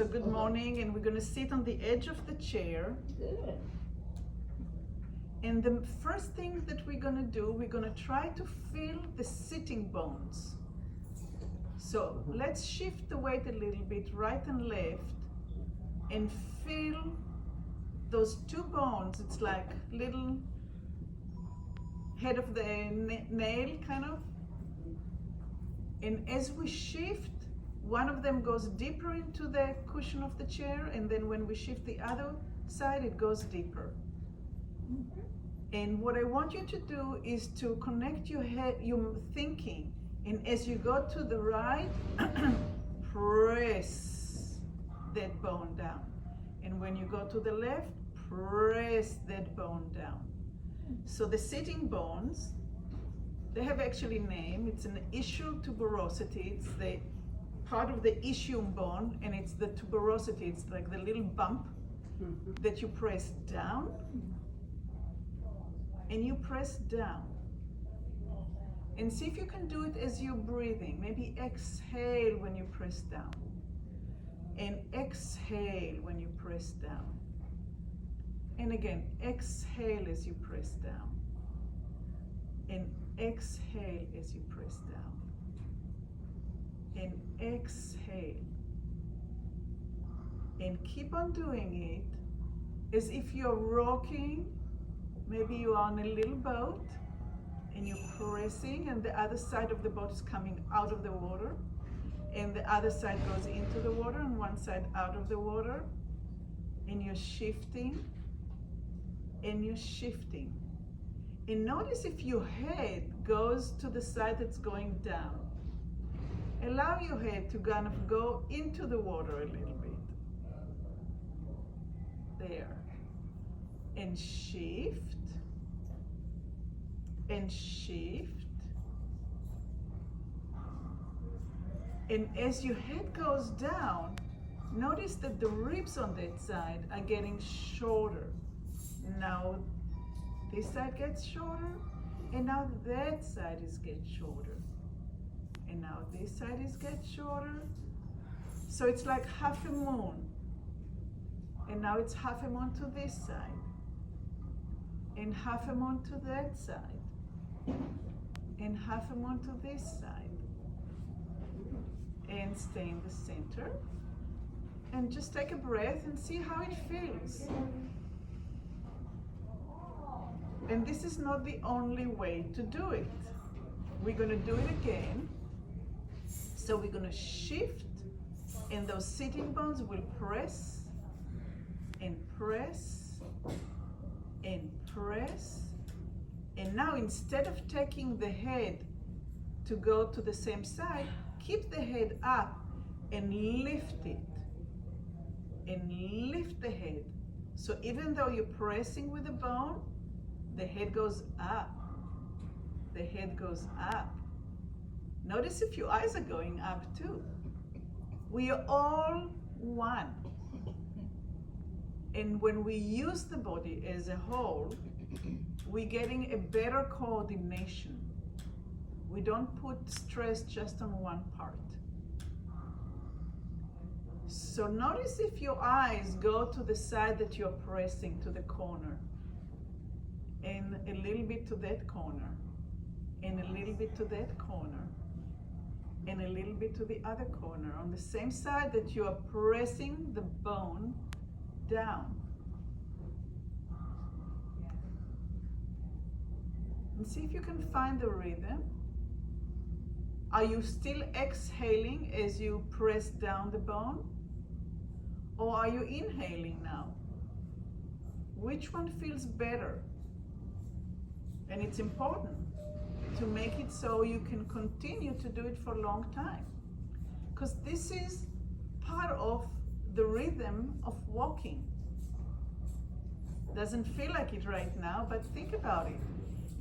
So good morning, and we're going to sit on the edge of the chair. Good. And the first thing that we're going to do, we're going to try to feel the sitting bones. So let's shift the weight a little bit right and left and feel those two bones. It's like little head of the nail kind of. And as we shift, one of them goes deeper into the cushion of the chair, and then when we shift the other side, it goes deeper. Mm-hmm. And what I want you to do is to connect your head, your thinking, and as you go to the right, press that bone down. And when you go to the left, press that bone down. So the sitting bones, they have actually a name. It's an ischial tuberosity. It's the part of the ischium bone, and it's the tuberosity. It's like the little bump that you press down, and you press down. And see if you can do it as you're breathing. Maybe exhale when you press down, and exhale when you press down. And again, exhale as you press down, and exhale as you press down, and exhale. And keep on doing it as if you're rocking. Maybe you're on a little boat and you're pressing, and the other side of the boat is coming out of the water, and the other side goes into the water, and one side out of the water, and you're shifting, and you're shifting. And notice if your head goes to the side that's going down. Allow your head to kind of go into the water a little bit. There. And shift. And shift. And as your head goes down, notice that the ribs on that side are getting shorter. Now this side gets shorter, and now that side is getting shorter. And now this side is getting shorter. So it's like half a moon. And now it's half a moon to this side. And half a moon to that side. And half a moon to this side. And stay in the center. And just take a breath and see how it feels. And this is not the only way to do it. We're going to do it again. So we're going to shift, and those sitting bones will press and press and press. And now instead of taking the head to go to the same side, keep the head up and lift it. And lift the head. So even though you're pressing with the bone, the head goes up. The head goes up. Notice if your eyes are going up too. We are all one. And when we use the body as a whole, we're getting a better coordination. We don't put stress just on one part. So notice if your eyes go to the side that you're pressing, to the corner, and a little bit to that corner, and a little bit to that corner, and a little bit to the other corner, on the same side that you are pressing the bone down. And see if you can find the rhythm. Are you still exhaling as you press down the bone? Or are you inhaling now? Which one feels better? And it's important to make it so you can continue to do it for a long time. Because this is part of the rhythm of walking. Doesn't feel like it right now, but think about it.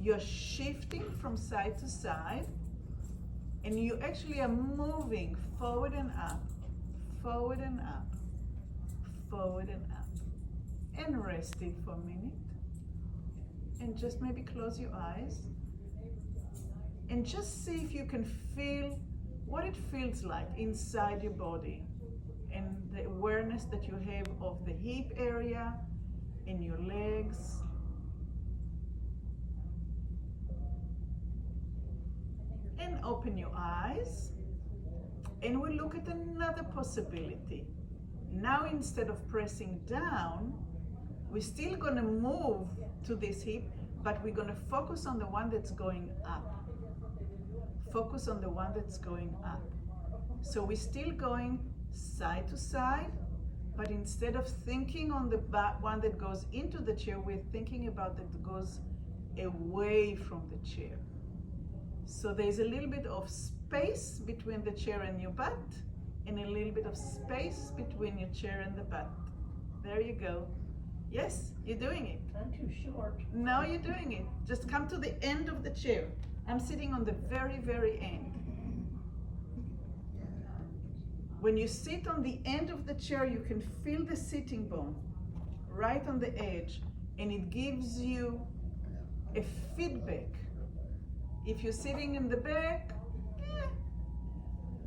You're shifting from side to side, and you actually are moving forward and up, forward and up, forward and up. And rest it for a minute. And just maybe close your eyes. And just see if you can feel what it feels like inside your body. and the awareness that you have of the hip area in your legs. And open your eyes, and we'll look at another possibility. Now, instead of pressing down, we're still going to move to this hip, but we're going to focus on the one that's going up. Focus on the one that's going up. So we're still going side to side, but instead of thinking on the one that goes into the chair, we're thinking about that goes away from the chair. So there's a little bit of space between the chair and your butt, and a little bit of space between your chair and the butt. There you go. Yes, you're doing it. I'm too short. Now you're doing it. Just come to the end of the chair. I'm sitting on the very, very end. When you sit on the end of the chair, you can feel the sitting bone right on the edge, and it gives you a feedback. If you're sitting in the back,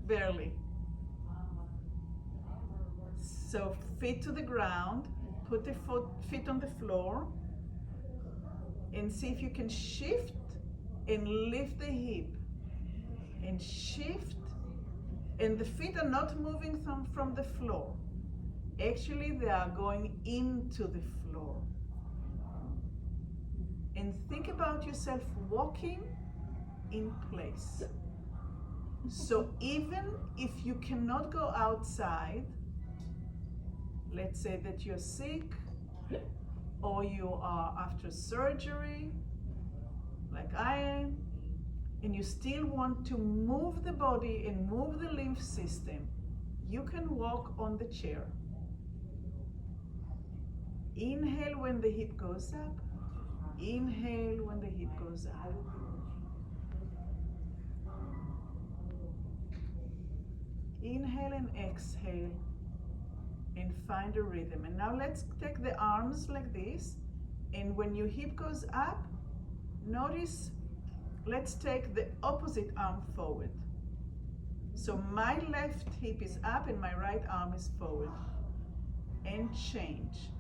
barely. So feet to the ground, put the feet on the floor, and see if you can shift and lift the hip, and shift, and the feet are not moving from the floor. Actually, they are going into the floor. And think about yourself walking in place. So even if you cannot go outside, let's say that you're sick, or you are after surgery, like I am, and you still want to move the body and move the lymph system, you can walk on the chair. Inhale when the hip goes up. Inhale when the hip goes up. Inhale and exhale, and find a rhythm. And now let's take the arms like this, and when your hip goes up, notice, let's take the opposite arm forward. So my left hip is up and my right arm is forward. And change.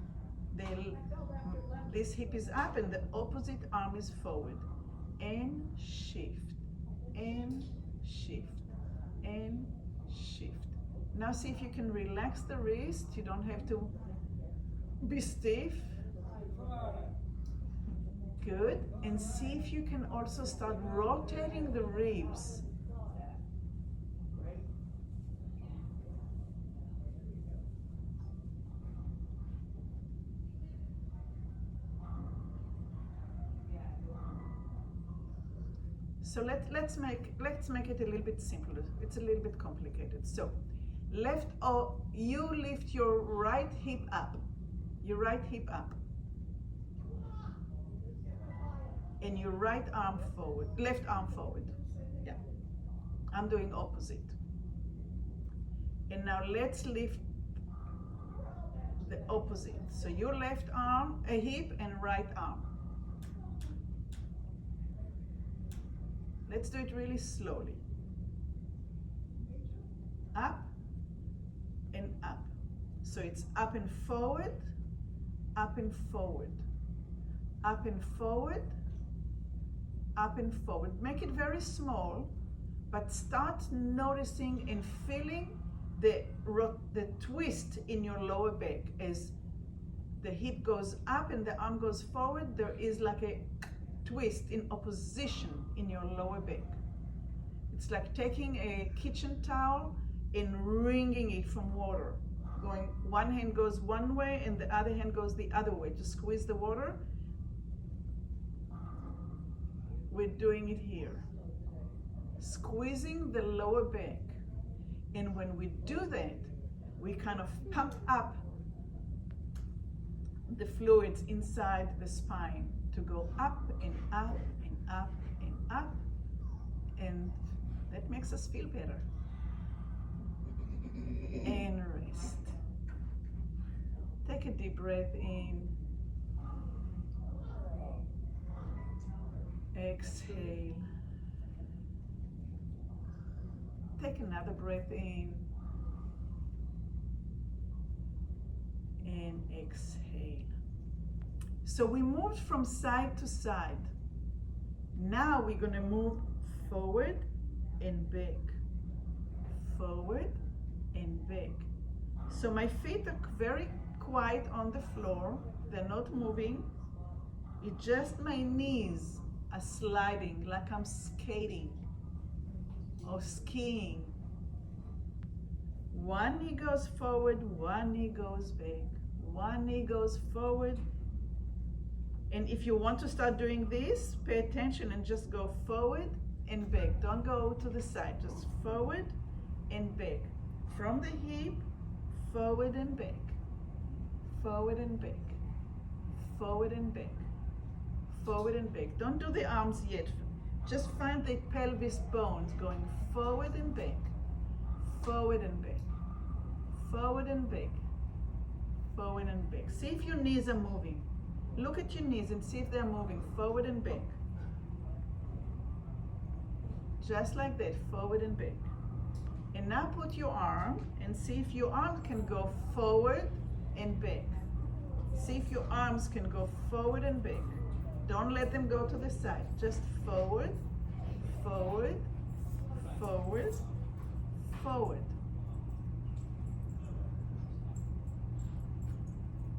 This hip is up and the opposite arm is forward. And shift, and shift, and shift. Now see if you can relax the wrist. You don't have to be stiff. Good. And see if you can also start rotating the ribs. So let's make it a little bit simpler. It's a little bit complicated. So you lift your right hip up. Your right hip up. And your right arm forward, left arm forward. Yeah. I'm doing opposite. And now let's lift the opposite. So your left arm, a hip, and right arm. Let's do it really slowly. Up and up. So it's up and forward, up and forward, up and forward, up and forward. Make it very small, but start noticing and feeling the twist in your lower back. As the hip goes up and the arm goes forward, there is like a twist in opposition in your lower back. It's like taking a kitchen towel and wringing it from water. One hand goes one way and the other hand goes the other way to squeeze the water. We're doing it here. Squeezing the lower back. And when we do that, we kind of pump up the fluids inside the spine to go up and up and up and up, and that makes us feel better. And rest. Take a deep breath in. Exhale. Take another breath in. and exhale. So we moved from side to side. Now we're going to move forward and back, forward and back. So my feet are very quiet on the floor. They're not moving. It's just my knees are sliding like I'm skating or skiing. One knee goes forward, one knee goes back. One knee goes forward. And if you want to start doing this, pay attention and just go forward and back. Don't go to the side, just forward and back. From the hip, forward and back. Forward and back. Forward and back. Forward and back. Don't do the arms yet. Just find the pelvis bones going forward and back. Forward and back. Forward and back. Forward and back. See if your knees are moving. Look at your knees and see if they're moving forward and back. Just like that, forward and back. And now put your arm and see if your arm can go forward and back. See if your arms can go forward and back. Don't let them go to the side. Just forward, forward, forward, forward.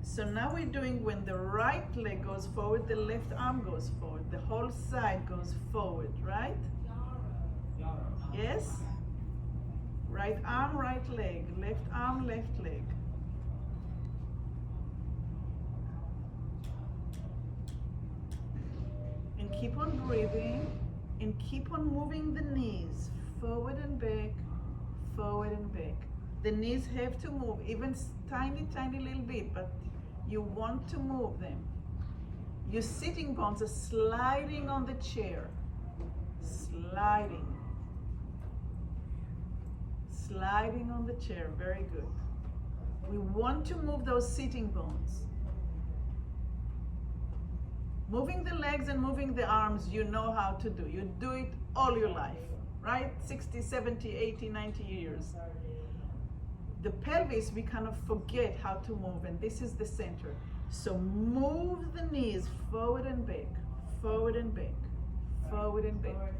So now we're doing when the right leg goes forward, the left arm goes forward. The whole side goes forward, right? Yes? Right arm, right leg. Left arm, left leg. And keep on breathing and keep on moving the knees forward and back, forward and back. The knees have to move, even tiny, tiny little bit, but you want to move them. Your sitting bones are sliding on the chair. Sliding. Sliding on the chair, very good. We want to move those sitting bones. Moving the legs and moving the arms, you know how to do. You do it all your life, right? 60, 70, 80, 90 years. The pelvis, we kind of forget how to move, and this is the center. So move the knees forward and back, forward and back, forward and back.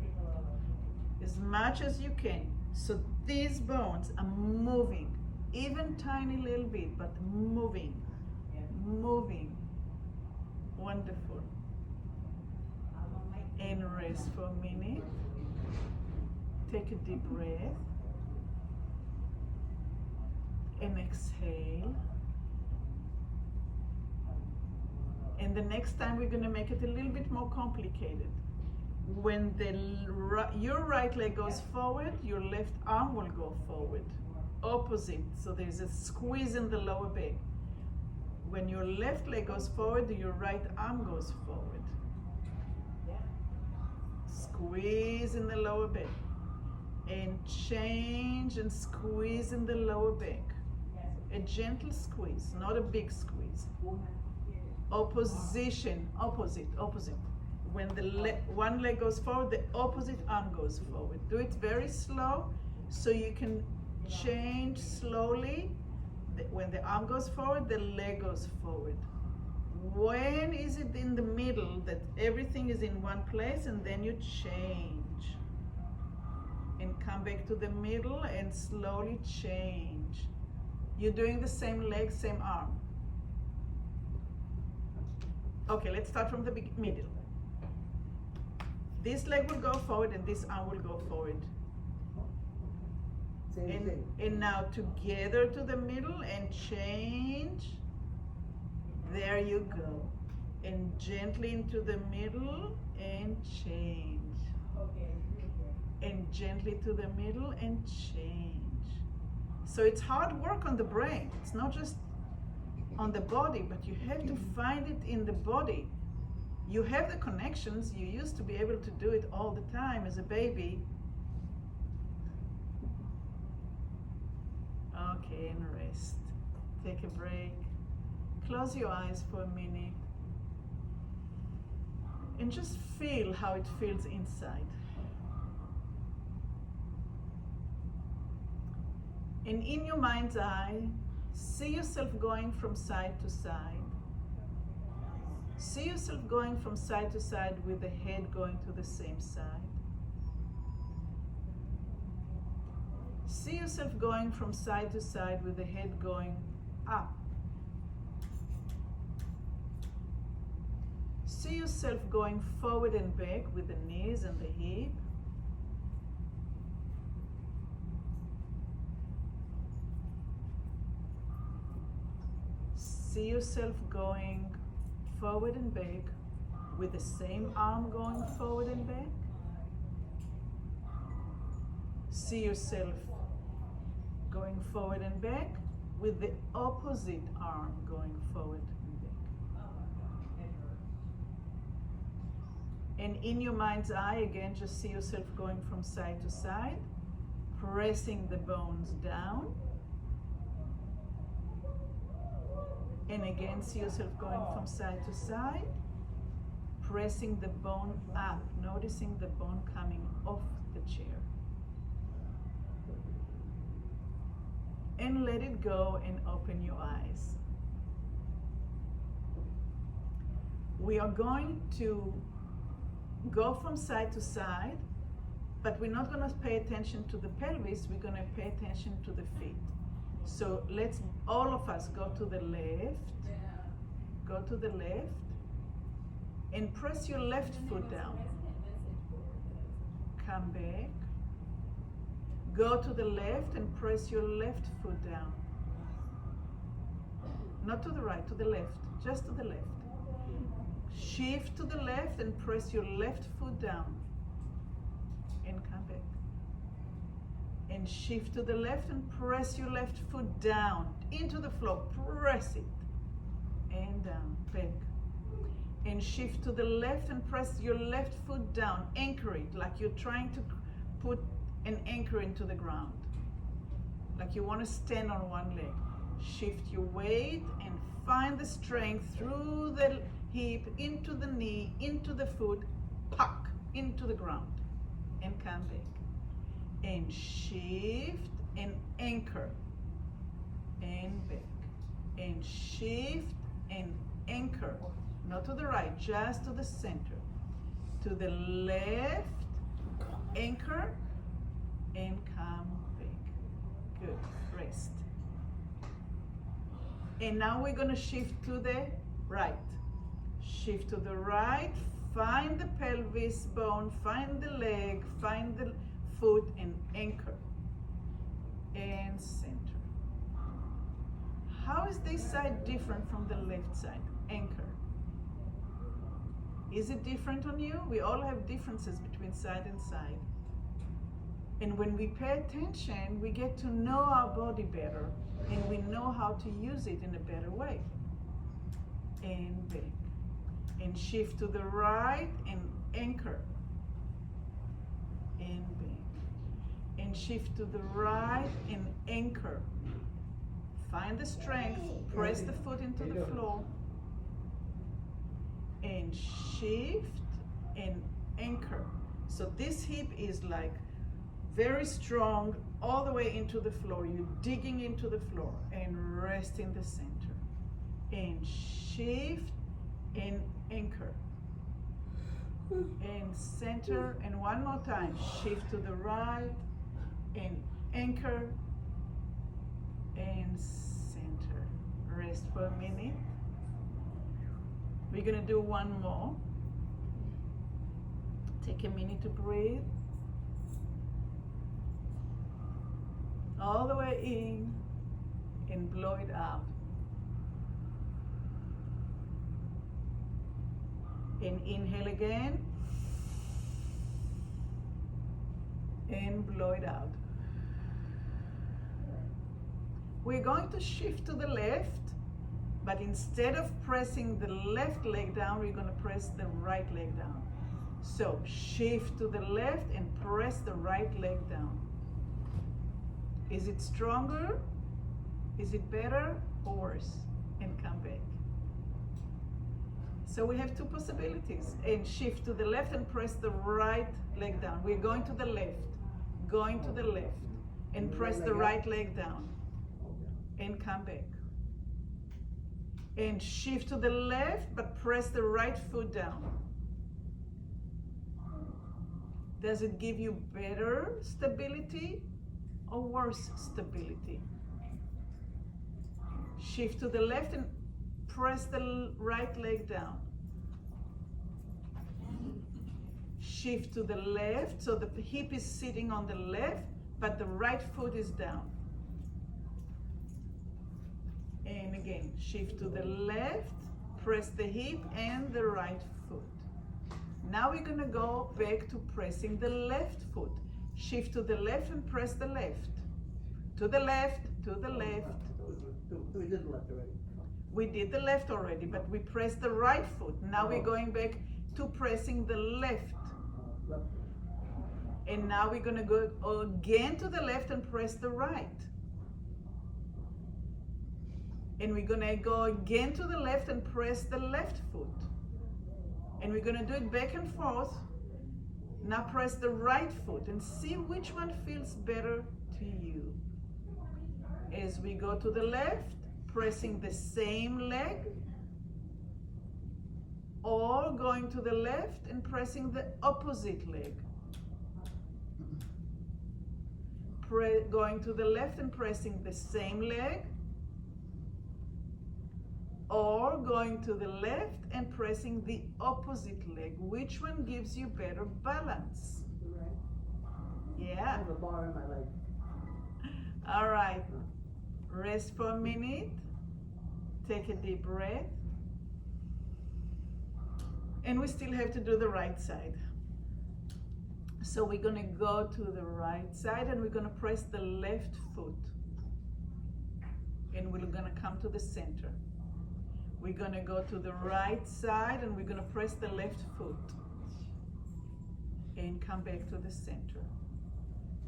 As much as you can. So these bones are moving, even tiny little bit, but moving, moving. Wonderful. And rest for a minute. Take a deep breath. And exhale. And the next time we're going to make it a little bit more complicated. When your right leg goes forward, your left arm will go forward. Opposite. So there's a squeeze in the lower back. When your left leg goes forward, your right arm goes forward. Squeeze in the lower back. And change and squeeze in the lower back. A gentle squeeze, not a big squeeze. Opposition, opposite, opposite. When the one leg goes forward, the opposite arm goes forward. Do it very slow so you can change slowly. When the arm goes forward, the leg goes forward. When is it in the middle that everything is in one place and then you change? And come back to the middle and slowly change. You're doing the same leg, same arm. Okay, let's start from the middle. This leg will go forward and this arm will go forward. And now together to the middle and change. There you go. And gently into the middle and change. And gently to the middle and change. So it's hard work on the brain. It's not just on the body, but you have to find it in the body. You have the connections. You used to be able to do it all the time as a baby. Okay, and rest. Take a break. Close your eyes for a minute. And just feel how it feels inside. And in your mind's eye, See yourself going from side to side. See yourself going from side to side with the head going to the same side. See yourself going from side to side with the head going up. See yourself going forward and back with the knees and the hip. See yourself going forward and back with the same arm going forward and back. See yourself going forward and back with the opposite arm going forward and back. And in your mind's eye, again, just see yourself going from side to side, pressing the bones down. And again, see yourself going from side to side, pressing the bone up, noticing the bone coming off the chair. And let it go and open your eyes. We are going to go from side to side, but we're not going to pay attention to the pelvis, we're going to pay attention to the feet. So let's, all of us, go to the left, and press your left foot down. Come back. Go to the left and press your left foot down. Not to the right, to the left, just to the left. Shift to the left and press your left foot down. And come back. And shift to the left and press your left foot down into the floor. Press it. And down, back. And shift to the left and press your left foot down. Anchor it like you're trying to put an anchor into the ground. Like you want to stand on one leg. Shift your weight and find the strength through the hip, into the knee, into the foot, puck, into the ground. And come back. And shift and anchor. And back. And shift and anchor. Not to the right, just to the center. To the left, anchor, and come back. Good, rest. And now we're gonna shift to the right. Shift to the right, find the pelvis bone, find the leg, find the foot, and anchor. And center. How is this side different from the left side? Anchor. Is it different on you? We all have differences between side and side. And when we pay attention, we get to know our body better, and we know how to use it in a better way. And back. And shift to the right and anchor. And back. And shift to the right and anchor. Find the strength, press the foot into the floor. And shift and anchor. So this hip is like very strong all the way into the floor. You're digging into the floor and rest in the center. And shift and anchor. And center, and one more time. Shift to the right and anchor and center. Rest for a minute. We're gonna do one more. Take a minute to breathe. All the way in and blow it out. And inhale again. And blow it out. We're going to shift to the left, but instead of pressing the left leg down, we're going to press the right leg down. So shift to the left and press the right leg down. Is it stronger? Is it better or worse? And come back. So we have two possibilities. And shift to the left and press the right leg down. We're going to the left, and press the right leg down. and come back. And shift to the left, but press the right foot down. Does it give you better stability or worse stability? Shift to the left and press the right leg down. Shift to the left, so the hip is sitting on the left, but the right foot is down. And again, shift to the left, press the hip and the right foot. Now we're gonna go back to pressing the left foot. Shift to the left and press the left. To the left, to the left. We did the left already. We did the left already, but we pressed the right foot. Now we're going back to pressing the left. Left. And now we're gonna go again to the left and press the right. And we're gonna go again to the left and press the left foot. And we're gonna do it back and forth. Now press the right foot and see which one feels better to you. As we go to the left, pressing the same leg, or going to the left and pressing the opposite leg. Going to the left and pressing the same leg, or going to the left and pressing the opposite leg. Which one gives you better balance? Right. I Yeah. have a bar in my leg. All right. Rest for a minute. Take a deep breath. And we still have to do the right side. So we're gonna go to the right side and we're gonna press the left foot. And we're gonna come to the center. We're gonna go to the right side and we're gonna press the left foot. And come back to the center.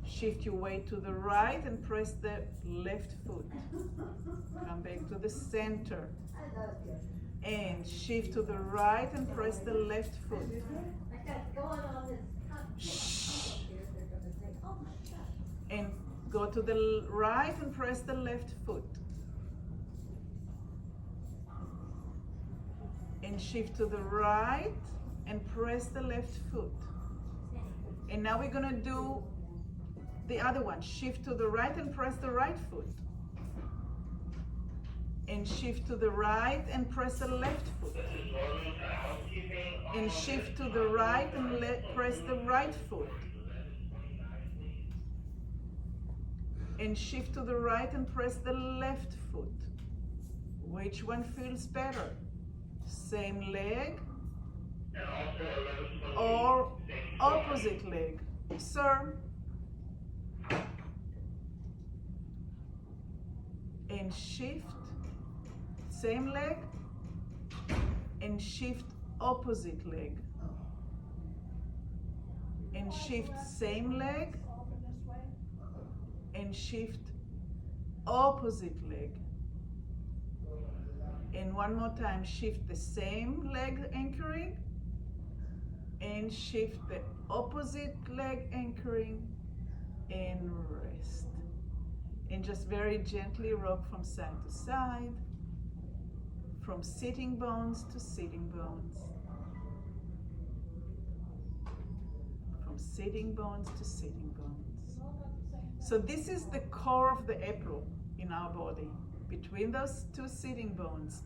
Shift your weight to the right and press the left foot. Come back to the center. And shift to the right and press the left foot. Shh. And go to the right and press the left foot. And shift to the right and press the left foot. And now we're gonna do the other one. Shift to the right and press the right foot. And shift to the right and press the left foot. And shift to the right and press the right foot. And shift to the right and press the left foot. Which one feels better? Same leg or opposite leg? Sir? And shift, same leg, and shift opposite leg. And shift same leg, and shift opposite leg. And one more time, shift the same leg anchoring, and shift the opposite leg anchoring, and rest. And just very gently rock from side to side, from sitting bones to sitting bones, from sitting bones to sitting bones. So this is the core of the April in our body. Between those two sitting bones,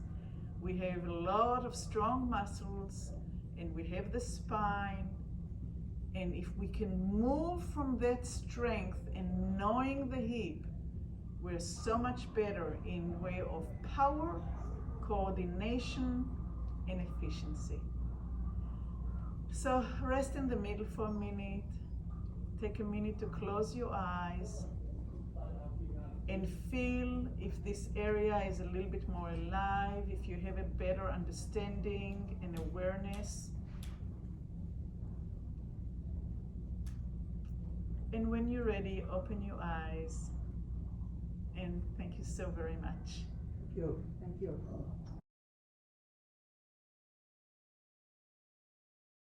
we have a lot of strong muscles, and we have the spine. And if we can move from that strength and knowing the hip, we're so much better in way of power, coordination, and efficiency. So rest in the middle for a minute. Take a minute to close your eyes and feel if this area is a little bit more alive, if you have a better understanding and awareness. And when you're ready, open your eyes. And thank you so very much. Thank you. Thank you.